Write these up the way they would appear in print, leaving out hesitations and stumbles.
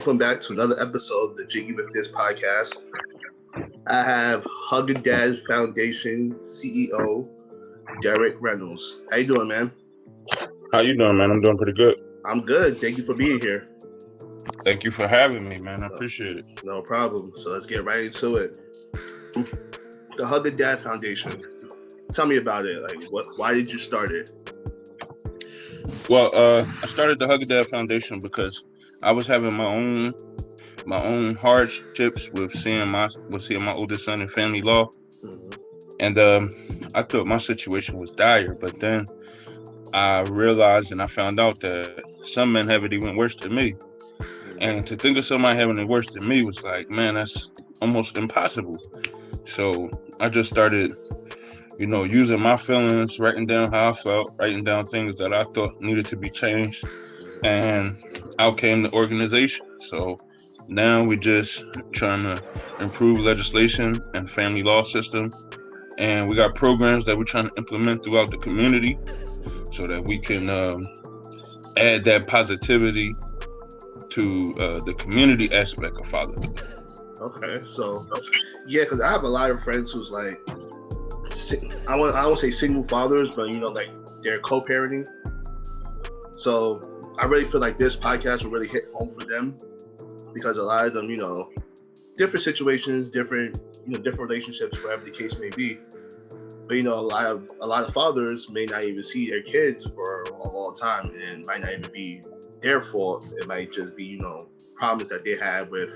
welcome back to another episode of the Jiggy with This podcast. I have Hug and Dad Foundation CEO Dereck Reynolds. How you doing, man? How you doing, man? I'm doing pretty good. I'm good. Thank you for being here. Thank you for having me, man. I No, appreciate it. no problem. So let's get right into it. The Hug and Dad Foundation. Tell me about it. Like, what? Why did you start it? Well, I started the Hug a Dad Foundation because I was having my own hardships with seeing my oldest son in family law, Mhm. and I thought my situation was dire. But then I realized and I found out that some men have it even worse than me. And to think of somebody having it worse than me was like, man, that's almost impossible. So I just started using my feelings, writing down how I felt, writing down things that I thought needed to be changed, and out came the organization. So now we're just trying to improve legislation and family law system, and we got programs that we're trying to implement throughout the community so that we can add that positivity to the community aspect of fatherhood. Okay, so yeah, because I have a lot of friends who's like, I won't say single fathers, but like they're co-parenting. So I really feel like this podcast will really hit home for them because a lot of them, different situations, different relationships, whatever the case may be. But a lot of fathers may not even see their kids for a long time, and it might not even be their fault. It might just be problems that they have with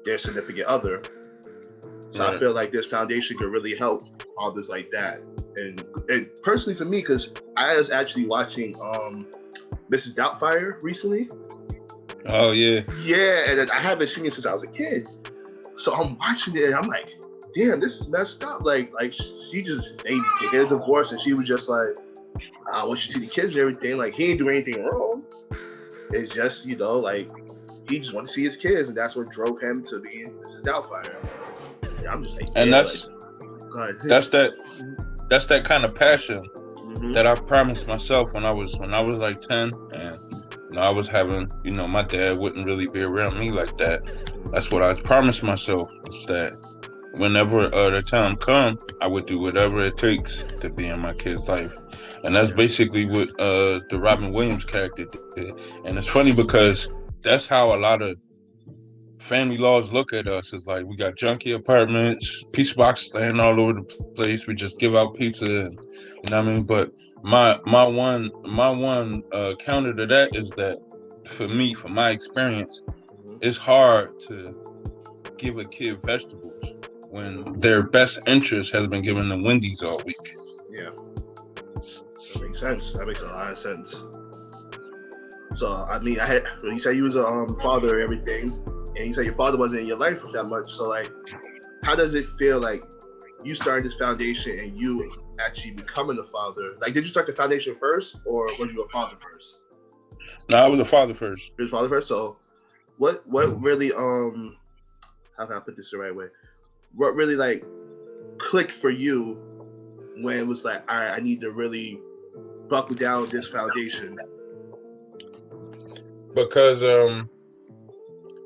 their significant other. So I Right. feel like this foundation could really help fathers like that. And personally for me, because I was actually watching Mrs. Doubtfire recently. Oh yeah. Yeah, and I haven't seen it since I was a kid. So I'm watching it and I'm like, damn, this is messed up. Like they get a divorce and she was just like, I want you to see the kids and everything. Like he didn't do anything wrong. It's just, like he just wanted to see his kids and that's what drove him to being Mrs. Doubtfire. And I'm just like, And yeah, like that's go ahead. that's that that's that kind of passion Hmm. that I promised myself when I was like 10, and I was having, my dad wouldn't really be around me like that. That's what I promised myself, is that whenever the time come, I would do whatever it takes to be in my kid's life. And that's Yeah. basically what the Robin Williams character did. And it's funny because that's how a lot of family laws look at us. Is like we got junky apartments, pizza boxes laying all over the place. We just give out pizza, and you know what I mean. But my one counter to that is that for me, from my experience, Hmm. it's hard to give a kid vegetables when their best interest has been given them Wendy's all week. Yeah, that makes sense. That makes a lot of sense. So I mean, you said you was a father and everything, and you said your father wasn't in your life that much. So like, how does it feel like you started this foundation and you actually becoming a father? Like, did you start the foundation first, or was you a father first? Now I was a father first. You was a father first. So what really how can I put this the right way? What really like clicked for you when it was like, all right, I need to really buckle down with this foundation? Because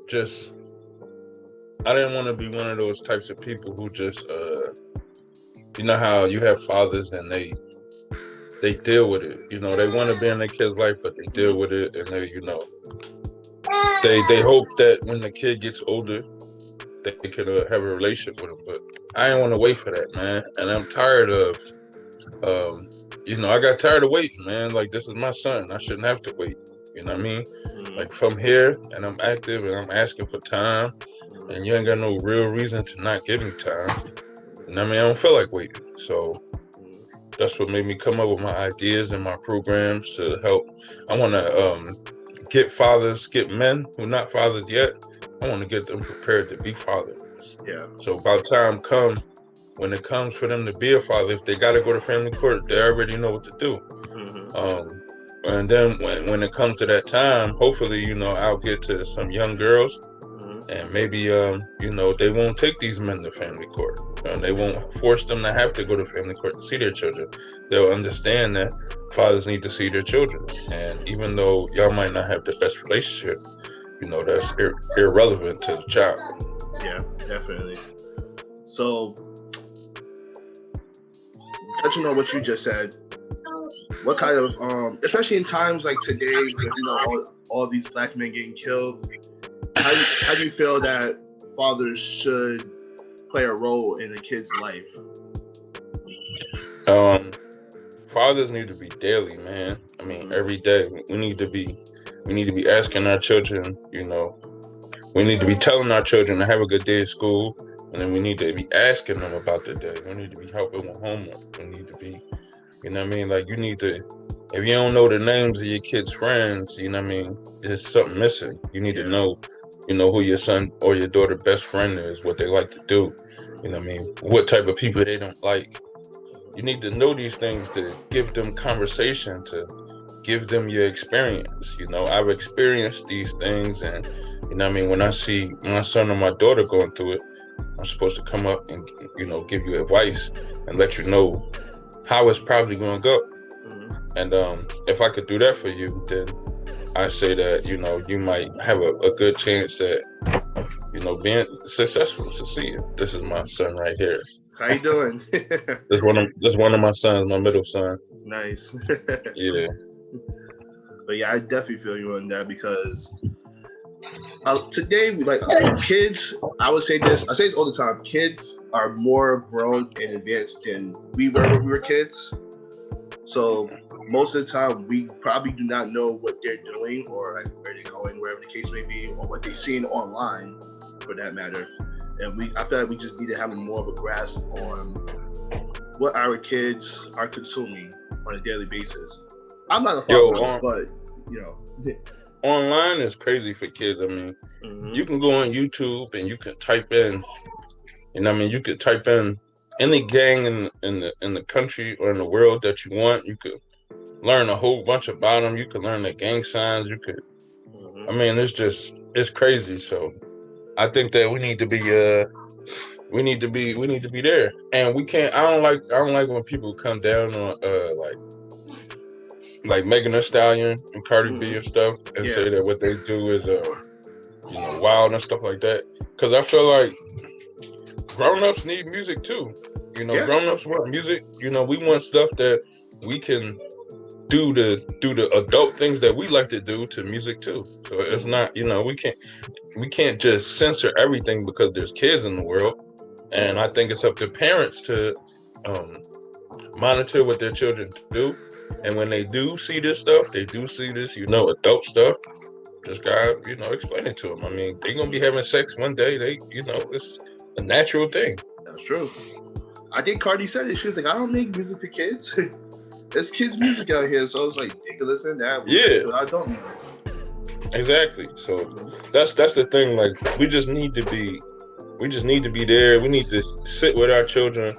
just I didn't want to be one of those types of people who just you know how you have fathers and they deal with it. They want to be in their kid's life, but they deal with it, and they hope that when the kid gets older, they can have a relationship with him. But I didn't want to wait for that, man. And I'm tired of, um, I got tired of waiting, man. Like, this is my son. I shouldn't have to wait. You know what I mean? Mm-hmm. Like, if I'm here and I'm active and I'm asking for time, and you ain't got no real reason to not give me time, you know what I mean? I don't feel like waiting. So that's what made me come up with my ideas and my programs to help. I want to get men who are not fathers yet. I want to get them prepared to be fathers. Yeah. So about time when it comes for them to be a father, if they got to go to family court, they already know what to do. Mm-hmm. Um, and then when it comes to that time, hopefully, I'll get to some young girls, Mm-hmm. and maybe, they won't take these men to family court, and they won't force them to have to go to family court to see their children. They'll understand that fathers need to see their children, and even though y'all might not have the best relationship, that's irrelevant to the child. Yeah, definitely. So, touching on what you just said, what kind of especially in times like today with all these black men getting killed, how do you feel that fathers should play a role in a kid's life? Fathers need to be daily, man. I mean, Mm-hmm. every day we need to be asking our children, we need to be telling our children to have a good day at school, and then we need to be asking them about the day. We need to be helping with homework. We need to be, like you need to, if you don't know the names of your kids' friends, there's something missing. You need to Yeah. know, who your son or your daughter best friend is, what they like to do. What type of people they don't like. You need to know these things to give them conversation, to give them your experience. I've experienced these things, and when I see my son or my daughter going through it, I'm supposed to come up and give you advice and let you know how it's probably going to go. Mm-hmm. And if I could do that for you, then I say that you might have a good chance at being successful, succeeding. This is my son right here. How you doing? This one of my sons, my middle son. Nice. Yeah. But yeah, I definitely feel you on that because today we kids. I would say this. I say this all the time. Kids are more grown and advanced than we were when we were kids. So most of the time, we probably do not know what they're doing or like where they're going, wherever the case may be, or what they've seen online, for that matter. And I feel like we just need to have more of a grasp on what our kids are consuming on a daily basis. I'm not a father, but online is crazy for kids. I mean, mm-hmm. you can go on YouTube and you can type in, you could type in any gang in the country or in the world that you want. You could learn a whole bunch about them. You could learn their gang signs. You could, it's crazy. So I think that we need to be there, and we can't. I don't like when people come down on like Megan Thee Stallion and Cardi B and stuff, and say that what they do is wild and stuff like that. Because I feel like grown-ups need music too. Grown-ups want music. We want stuff that we can do the adult things that we like to do to music too. So it's not, we can't just censor everything because there's kids in the world. And I think it's up to parents to monitor what their children do. And when they do see this stuff, adult stuff, just gotta, explain it to them. I mean, they're gonna be having sex one day. It's a natural thing. That's true. I think Cardi said it. She was like, I don't make music for kids. There's kids' music out here. So I was like, they can listen to that. Yeah. I don't music. Exactly. So that's the thing. Like, we just need to be there. We need to sit with our children.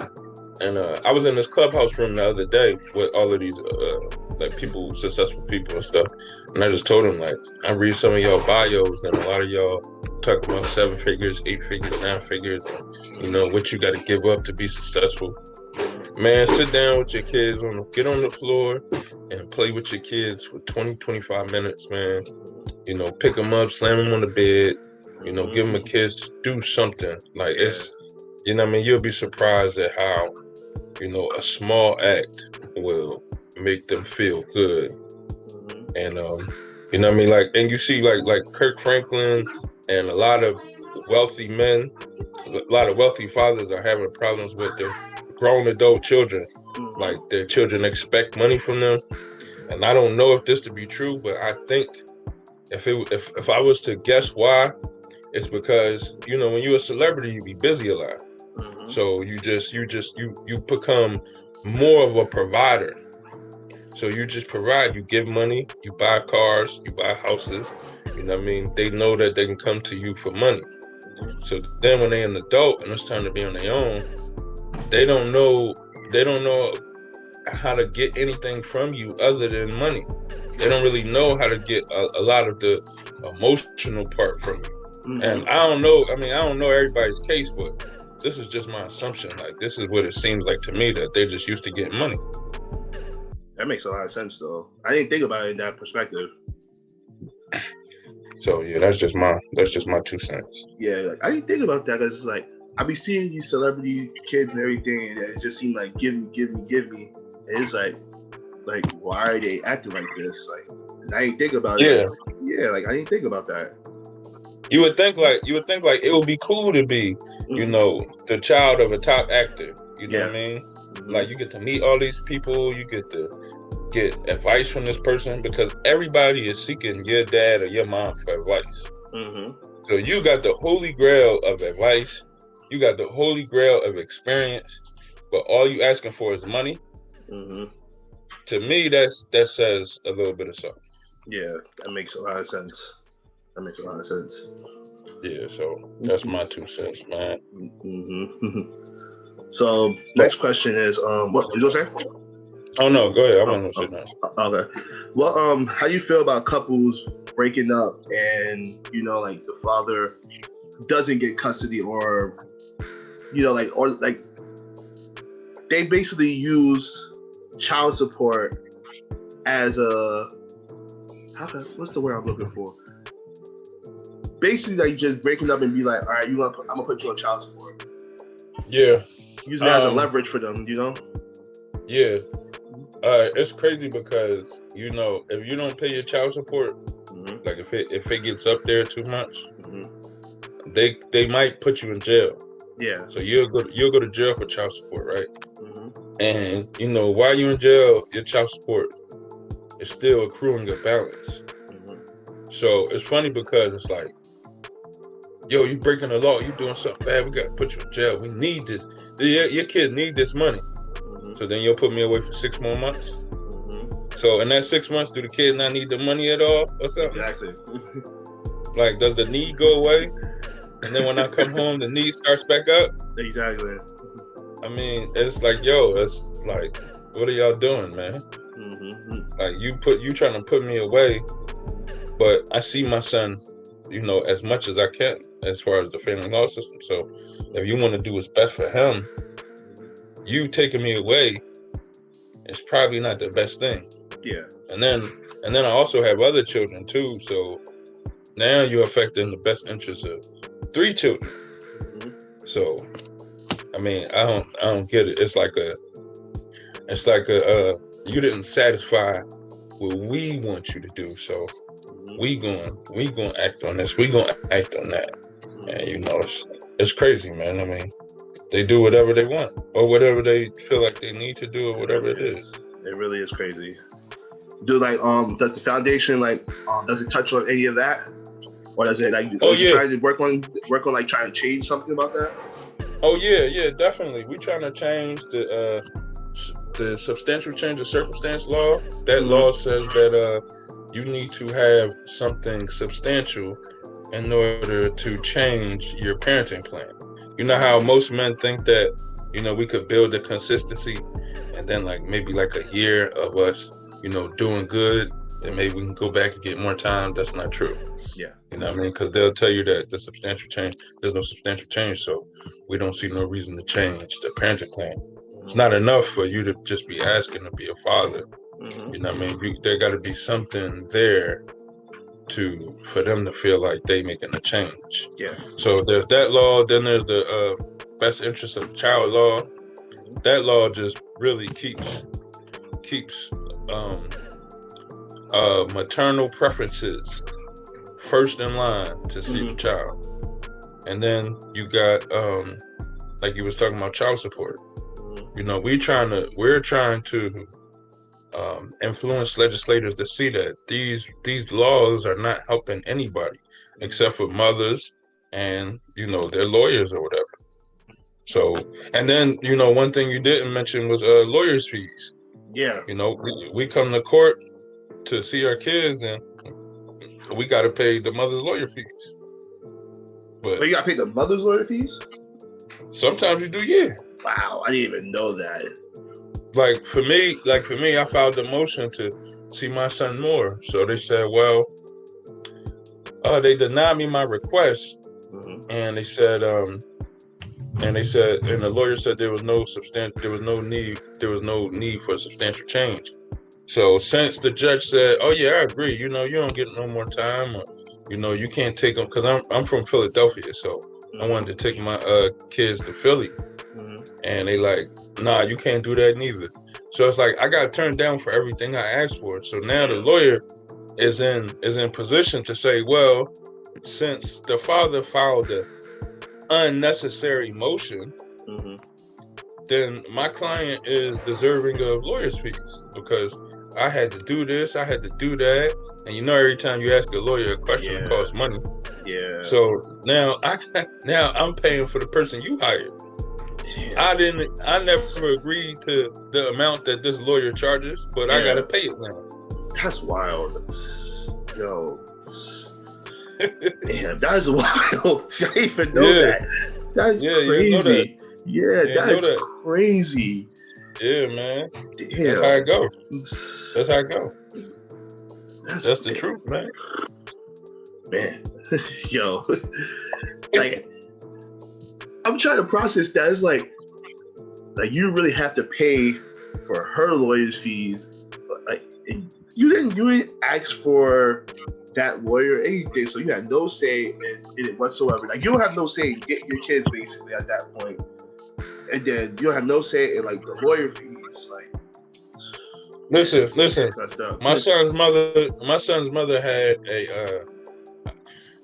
And I was in this clubhouse room the other day with all of these like people, successful people and stuff. And I just told them, like, I read some of y'all bios, and a lot of y'all talk about 7 figures, 8 figures, 9 figures, what you got to give up to be successful. Man, sit down with your kids, get on the floor and play with your kids for 20, 25 minutes, man. Pick them up, slam them on the bed, give them a kiss, do something. Like, it's, you'll be surprised at how, a small act will make them feel good. And, like, and you see, like Kirk Franklin and a lot of wealthy men, a lot of wealthy fathers are having problems with their grown adult children. Like, their children expect money from them. And I don't know if this to be true, but I think if I was to guess why, it's because, when you're a celebrity, you be busy a lot. So you become more of a provider. So you just provide, you give money, you buy cars, you buy houses, they know that they can come to you for money. So then when they're an adult and it's time to be on their own, they don't know how to get anything from you other than money. They don't really know how to get a lot of the emotional part from you. And I don't know everybody's case, but this is just my assumption. Like, this is what it seems like to me, that they're just used to getting money. That makes a lot of sense, though. I didn't think about it in that perspective. So yeah, that's just my 2 cents. Yeah, like I didn't think about that because it's like I be seeing these celebrity kids and everything, and it just seemed like give me, give me, give me. And it's like why are they acting like this? Like and I didn't think about it. Like Yeah, yeah, I didn't think about that. you would think like it would be cool to be, Hmm. the child of a top actor. You know what Yeah. I mean? Hmm. Like you get to meet all these people, you get to get advice from this person because everybody is seeking your dad or your mom for advice. Hmm. So you got the holy grail of advice, you got the holy grail of experience, but all you asking for is money. Hmm. To me, that says a little bit of something. Yeah, that makes a lot of sense. That makes a lot of sense. Yeah, so that's my 2 cents, man. Hmm. So But next question is what you gonna say? oh no, go ahead. I Oh, want to say oh, that. okay. Well, how do you feel about couples breaking up and like the father doesn't get custody or like they basically use child support as a what's the word I'm looking for? Basically, like just breaking up and be like, all right, I'm gonna put you on child support, Yeah. using it as a Um. leverage for them, Yeah. It's crazy because if you don't pay your child support, Hmm. like if it gets up there too much, Hmm. they might put you in jail. Yeah. So you'll go to jail for child support, right? Hmm. And while you're in jail, your child support is still accruing a balance. Hmm. So it's funny because it's like, yo, you breaking the law, you doing something bad, we gotta put you in jail. We need this. Your kids need this money. Hmm. So then you'll put me away for 6 more months. Hmm. So in that 6 months, do the kids not need the money at all or something? Exactly. Like, does the need go away? And then when I come home, the need starts back up? Exactly. I mean, it's like, yo, it's like, what are y'all doing, man? Hmm. Like you trying to put me away, but I see my son, as much as I can as far as the family law system. So if you want to do what's best for him, you taking me away is probably not the best thing. Yeah. And then I also have other children too. So now you're affecting the best interests of 3 children. Hmm. So I mean, I don't get it. It's like you didn't satisfy what we want you to do. So Hmm. we going to act on this. We going to act on that. And Hmm. it's crazy, man. I mean, they do whatever they want or whatever they feel like they need to do or It whatever really it is. is. It really is crazy. Does the foundation does it touch on any of that, or does it Oh is it yeah. trying to work on like trying to change something about that? Oh yeah, definitely. We trying to change the substantial change of circumstance law. That Hmm. law says that you need to have something substantial in order to change your parenting plan. You know how most men think that we could build a consistency and then like maybe like a year of us doing good, then maybe we can go back and get more time. That's not true. Yeah. You know what I mean? Because they'll tell you that there's no substantial change, so we don't see no reason to change the parenting plan. It's not enough for you to just be asking to be a father. Hmm. You know what I mean? There got to be something there for them to feel like they making a change. Yeah. So there's that law. Then there's the best interest of child law. That law just really keeps um, maternal preferences first in line to see Hmm. the child. And then you got like you was talking about child support. We're trying to influence legislators to see that these laws are not helping anybody except for mothers and their lawyers or whatever. So, and then one thing you didn't mention was lawyers' fees. Yeah. We come to court to see our kids, and we got to pay the mother's lawyer fees. But But you got to pay the mother's lawyer fees. sometimes you do, yeah. Wow, I didn't even know that. Like for me, I filed a motion to see my son more. So they said, well, they denied me my request, Hmm. and and the lawyer said there was no need for substantial change. So since the judge said, oh yeah, I agree, you don't get no more time, or you can't take them because I'm from Philadelphia, so I wanted to take my kids to Philly, and they like, nah, you can't do that neither. So it's like I got turned down for everything I asked for. So now the lawyer is in position to say, well, since the father filed the unnecessary motion, then my client is deserving of lawyer's fees because I had to do this, I had to do that, and every time you ask a lawyer a question, it costs money. Yeah. So now I'm paying for the person you hired. Yeah. I never agreed to the amount that this lawyer charges, but I gotta pay it now. That's wild. Yo. Damn, that's wild. I didn't even know that. That's crazy. That's crazy. Yeah, man. That's how it goes. That's how it goes. That's the truth, man. Man. Yo. Like, I'm trying to process that. It's like you really have to pay for her lawyer's fees. Like, you didn't ask for that lawyer anything, so you had no say in it whatsoever. Like, you don't have no say in getting your kids basically at that point, and then you don't have no say in like the lawyer fees. Like, listen. My son's mother had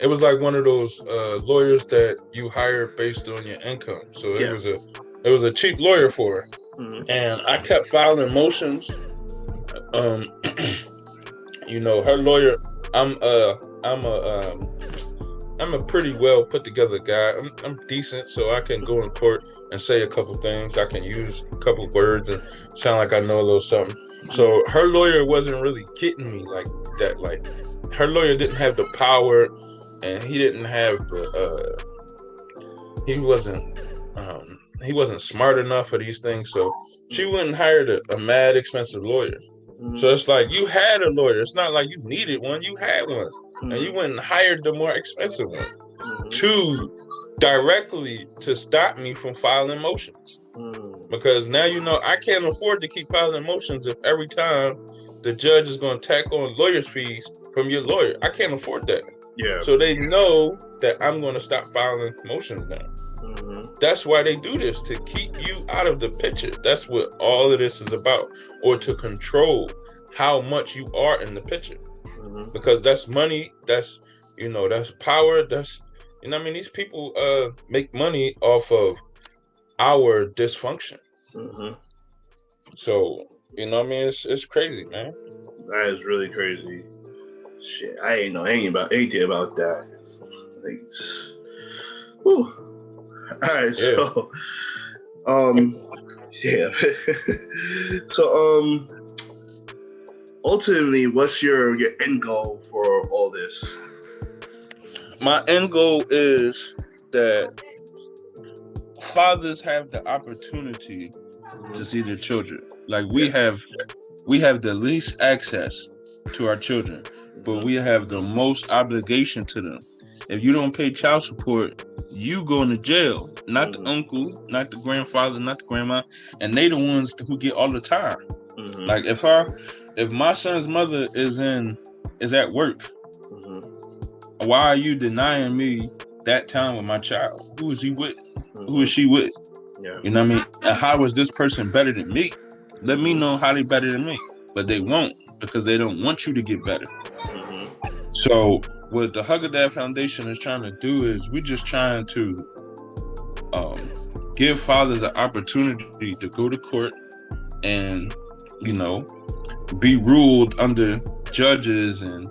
it was like one of those lawyers that you hire based on your income. So it was a cheap lawyer for her, and I kept filing motions. Her lawyer. I'm a pretty well put together guy. I'm decent, so I can go in court and say a couple things. I can use a couple words and sound like I know a little something. So her lawyer wasn't really getting me like that. Like, her lawyer didn't have the power, and he didn't have the he wasn't smart enough for these things. So she wouldn't hire a mad expensive lawyer. So it's like, you had a lawyer. It's not like you needed one. You had one. And you went and hired the more expensive one directly to stop me from filing motions. Because now I can't afford to keep filing motions if every time the judge is going to tack on lawyer's fees from your lawyer. I can't afford that. Yeah. So they know that I'm going to stop filing motions now. That's why they do this, to keep you out of the picture. That's what all of this is about, or to control how much you are in the picture. Because that's money, that's power, that's these people make money off of our dysfunction. So it's crazy, man. That is really crazy. Shit, I ain't know anything about that. Like, whew. All right, so so ultimately, what's your end goal for all this? My end goal is that fathers have the opportunity to see their children. Like, we have the least access to our children, but we have the most obligation to them. If you don't pay child support, you going to jail. Not the uncle, not the grandfather, not the grandma, and they the ones who get all the time. Like, if my son's mother is at work, why are you denying me that time with my child? Who is he with? Who is she with? Yeah. You know what I mean? And how is this person better than me? Let me know how they better than me. But they won't, because they don't want you to get better. So what the Hug a Dad Foundation is trying to do is, we're just trying to give fathers the opportunity to go to court and, be ruled under judges and,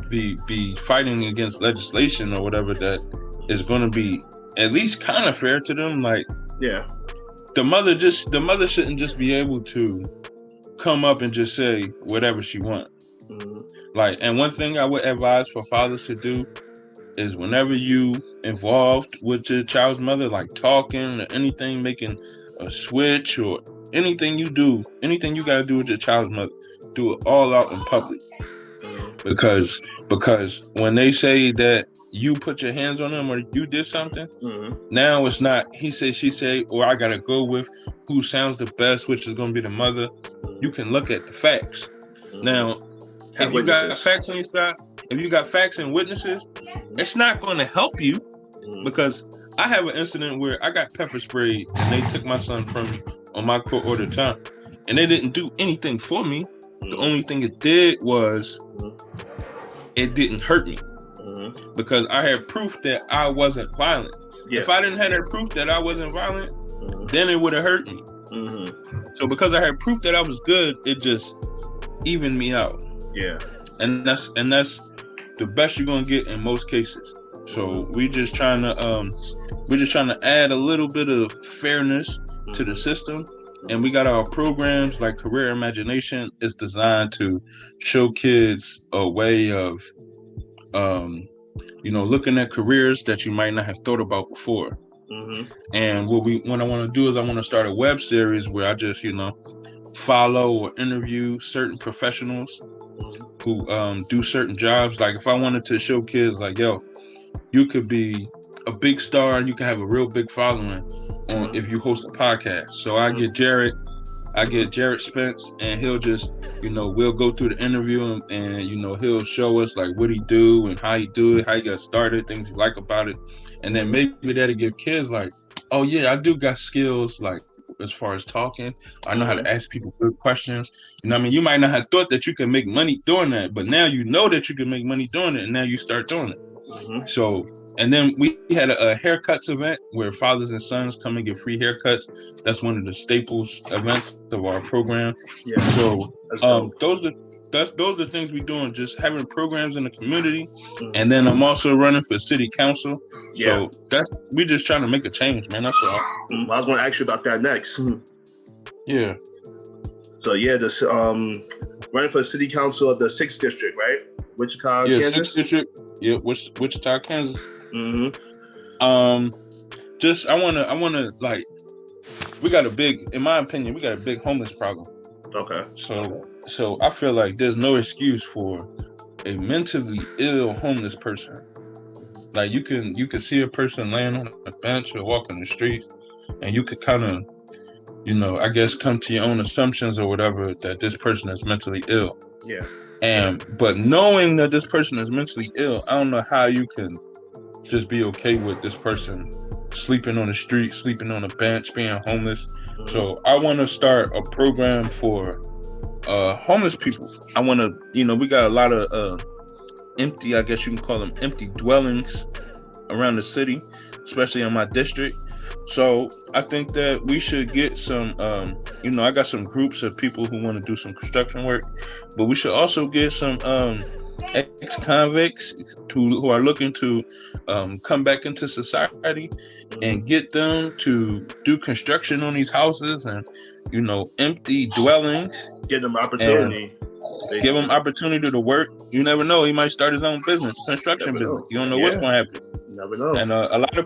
be fighting against legislation or whatever that is going to be at least kind of fair to them. Like, the mother shouldn't just be able to come up and just say whatever she wants. Like, and one thing I would advise for fathers to do is, whenever you involved with your child's mother, like talking or anything, making a switch or anything you do, anything you got to do with your child's mother, do it all out in public. Because when they say that you put your hands on them or you did something, now it's not he say, she say, or I got to go with who sounds the best, which is going to be the mother. You can look at the facts. Now, if you got facts on your side, if you got facts and witnesses, it's not going to help you. Because I have an incident where I got pepper sprayed and they took my son from me on my court ordered time, and they didn't do anything for me. The only thing it did was it didn't hurt me because I had proof that I wasn't violent. Yeah. If I didn't have that proof that I wasn't violent, then it would have hurt me. So because I had proof that I was good, it just evened me out. Yeah. And that's the best you're gonna get in most cases. So we're just trying to add a little bit of fairness to the system. And we got our programs like Career Imagination is designed to show kids a way of looking at careers that you might not have thought about before. And what I want to do is I want to start a web series where I just, follow or interview certain professionals who do certain jobs. Like if I wanted to show kids like, yo, you could be a big star and you can have a real big following on if you host a podcast. So I get Jared Spence, and he'll just, we'll go through the interview and he'll show us like what he do and how he do it, how he got started, things he like about it. And then maybe that'll give kids like, oh yeah, I do got skills like as far as talking. I know how to ask people good questions. You might not have thought that you can make money doing that, but now you know that you can make money doing it, and now you start doing it. So, and then we had a haircuts event where fathers and sons come and get free haircuts. That's one of the staples events of our program. Yeah. So those are things we're doing, just having programs in the community. And then I'm also running for city council. Yeah. So we're just trying to make a change, man. That's all. I was going to ask you about that next. Yeah. So yeah, this running for city council of the 6th district, right? Wichita, Kansas. 6th district. Yeah, Wichita, Kansas. Just I wanna like, in my opinion, we got a big homeless problem. Okay. So I feel like there's no excuse for a mentally ill homeless person. Like you can see a person laying on a bench or walking the streets, and you could kind of, I guess come to your own assumptions or whatever that this person is mentally ill. Yeah. But knowing that this person is mentally ill, I don't know how you can just be okay with this person sleeping on the street, sleeping on a bench, being homeless. So I want to start a program for homeless people. I want to, we got a lot of empty, I guess you can call them empty dwellings around the city, especially in my district. So I think that we should get some, I got some groups of people who want to do some construction work, but we should also get some ex-convicts who are looking to come back into society and get them to do construction on these houses and, empty dwellings. Give them opportunity. Give him opportunity to work. You never know. He might start his own business, construction business. You don't know what's going to happen. You never know. And a lot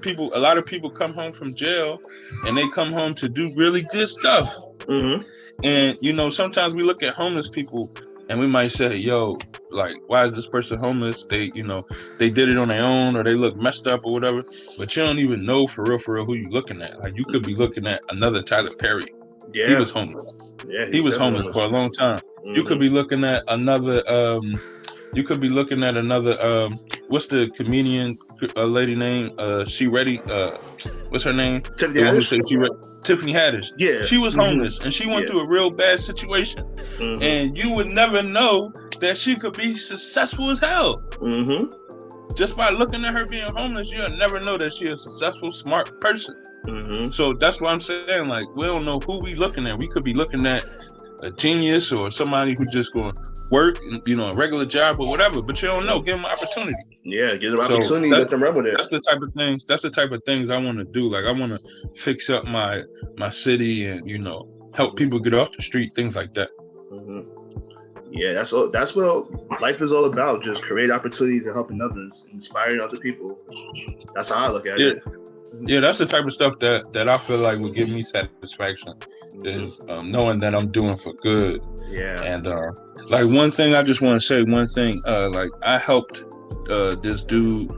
of people come home from jail, and they come home to do really good stuff. And sometimes we look at homeless people, and we might say, "Yo, like, why is this person homeless? They did it on their own, or they look messed up, or whatever." But you don't even know for real who you looking at. Like, you could be looking at another Tyler Perry. Yeah, he was homeless. Yeah, he was homeless for a long time. You could be looking at another. What's the comedian lady name? She ready? What's her name? Tiffany Haddish. Tiffany Haddish. Yeah, she was homeless and she went through a real bad situation, and you would never know that she could be successful as hell. Just by looking at her being homeless, you'll never know that she's a successful, smart person. So that's what I'm saying. Like, we don't know who we looking at. We could be looking at a genius or somebody who just going to work, a regular job or whatever. But you don't know. Give them an opportunity. Yeah, give them opportunity. Let them run with it. That's the type of things I want to do. Like, I want to fix up my city and help people get off the street, things like that. Yeah, that's what life is all about. Just create opportunities and helping others, inspiring other people. That's how I look at it. Yeah, that's the type of stuff that I feel like would give me satisfaction, is knowing that I'm doing for good. Yeah. And like, one thing I just want to say, like, I helped this dude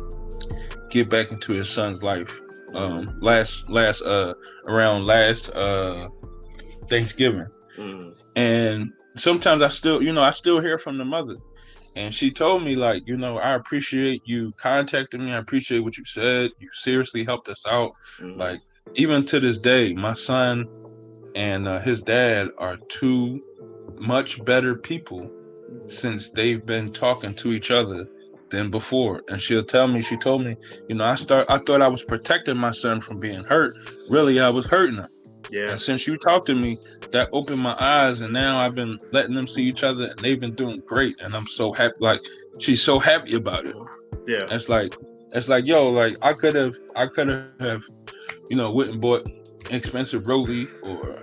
get back into his son's life around last Thanksgiving. And sometimes I still hear from the mother, And she told me, like, I appreciate you contacting me. I appreciate what you said. You seriously helped us out. Like, even to this day, my son and his dad are two much better people since they've been talking to each other than before. And she told me, I thought I was protecting my son from being hurt. Really, I was hurting him. Yeah. And since you talked to me, that opened my eyes, and now I've been letting them see each other, and they've been doing great. And I'm so happy. Like, she's so happy about it. Yeah. It's like, yo, like I could have, went and bought expensive Rollie or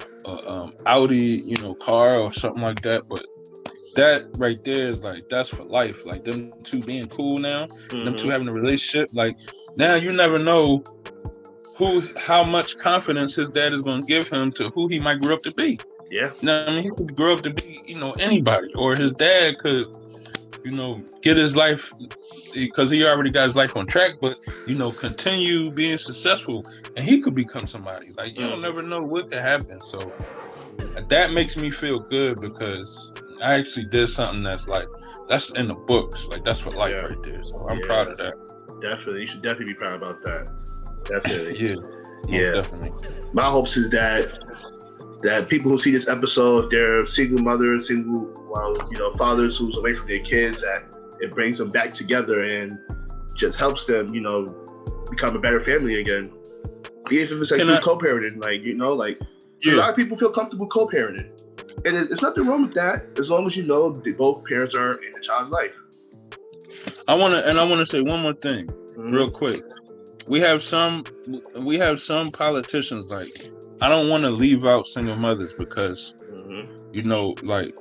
Audi, car or something like that. But that right there is like, that's for life. Like, them two being cool now, them two having a relationship. Like, now you never know how much confidence his dad is going to give him to who he might grow up to be. Yeah. Now, I mean, he could grow up to be, anybody, or his dad could, get his life, because he already got his life on track, but, continue being successful, and he could become somebody. Like, you don't never know what could happen. So that makes me feel good, because I actually did something that's in the books. Like, that's for life right there. So I'm proud of that. Definitely. You should definitely be proud about that. Definitely. Yeah. Definitely. My hopes is that people who see this episode, if they're single mothers, fathers who's away from their kids, that it brings them back together and just helps them, become a better family again. Even if it's like through co-parenting, a lot of people feel comfortable co-parenting. And it's nothing wrong with that, as long as both parents are in the child's life. I want to say one more thing, real quick. We have some politicians, like, I don't want to leave out single mothers, because, like,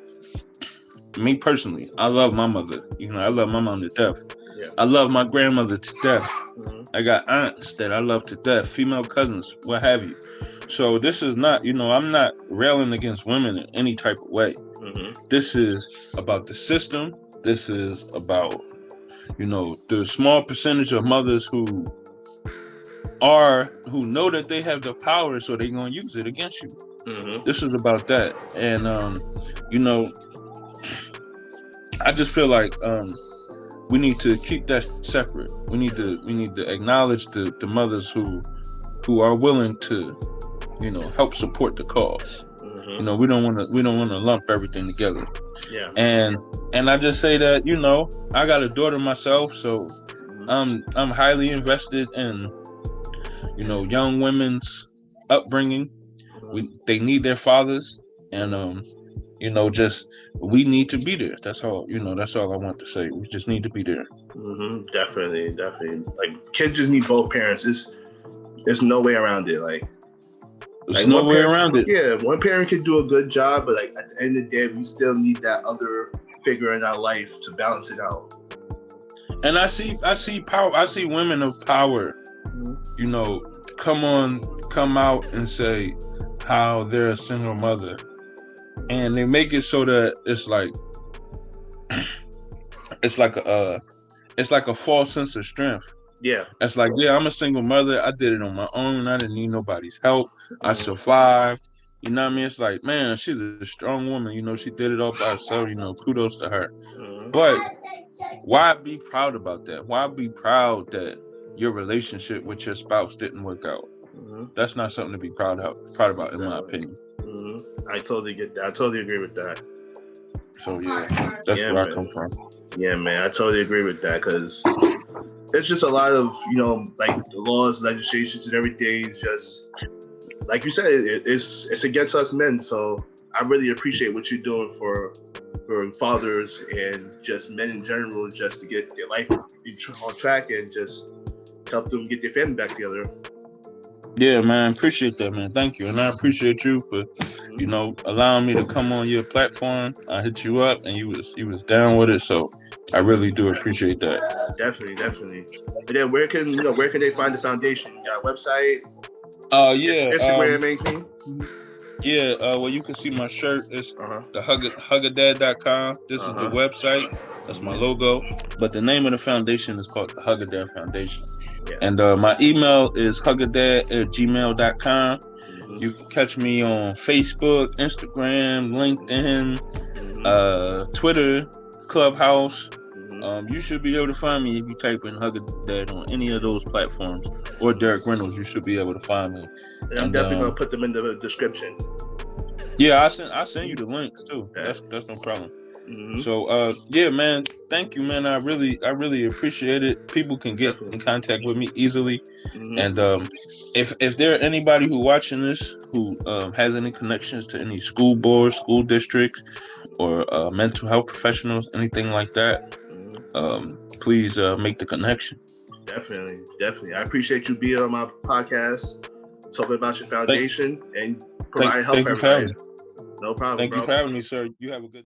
me personally, I love my mother. I love my mom to death. Yeah. I love my grandmother to death. I got aunts that I love to death, female cousins, what have you. So this is not, I'm not railing against women in any type of way. This is about the system. This is about, the small percentage of mothers who know that they have the power, so they're going to use it against you. This is about that. And, I just feel like we need to keep that separate. We need to acknowledge the mothers who are willing to, help support the cause. We don't want to lump everything together. Yeah. And I just say that, I got a daughter myself, so I'm highly invested in, young women's upbringing. They need their fathers, and just we need to be there. That's all. That's all I want to say. We just need to be there. Definitely. Like, kids just need both parents. There's no way around it. There's no way around it. Yeah, one parent can do a good job, but like at the end of the day, we still need that other figure in our life to balance it out. And I see power. I see women of power, come out and say how they're a single mother, and they make it so that it's like a false sense of strength. Yeah. It's like, I'm a single mother. I did it on my own. I didn't need nobody's help. I survived. You know what I mean? It's like, man, she's a strong woman. She did it all by herself. Kudos to her. But why be proud about that? Why be proud that your relationship with your spouse didn't work out? That's not something to be proud about, in my opinion. I totally get that. I totally agree with that. So that's where I come from. Yeah, man, I totally agree with that, because it's just a lot of, like the laws, legislations, and everything is just, like you said, it's against us men. So I really appreciate what you're doing for fathers and just men in general, just to get their life on track and just help them get their family back together. Yeah, man, appreciate that, man. Thank you. And I appreciate you for, allowing me to come on your platform. I hit you up and you was down with it. So I really do appreciate that. Definitely. And then where can they find the foundation? You got a website? Yeah. Instagram, anything? Yeah, well, you can see my shirt. It's the huggadad.com. This is the website. That's my logo. But the name of the foundation is called the Huggadad Foundation. Yeah. And my email is huggadad@gmail.com. You can catch me on Facebook, Instagram, LinkedIn, Twitter, Clubhouse. Mm-hmm. You should be able to find me if you type in Hugger Dad on any of those platforms, or Dereck Reynolds. You should be able to find me. And I'm And definitely gonna put them in the description. yeah, I send you the links too. Okay. That's no problem. Mm-hmm. So yeah, man, thank you, man. I really appreciate it. People can get in Definitely. contact with me easily. And Mm-hmm. if there are anybody who watching this who has any connections to any school boards, school districts, or mental health professionals, anything like that, please make the connection. Definitely, definitely. I appreciate you being on my podcast, talking about your Thank foundation and thank providing help thank for you for having everybody. me. No problem, Thank you bro. for having me, sir. You have a good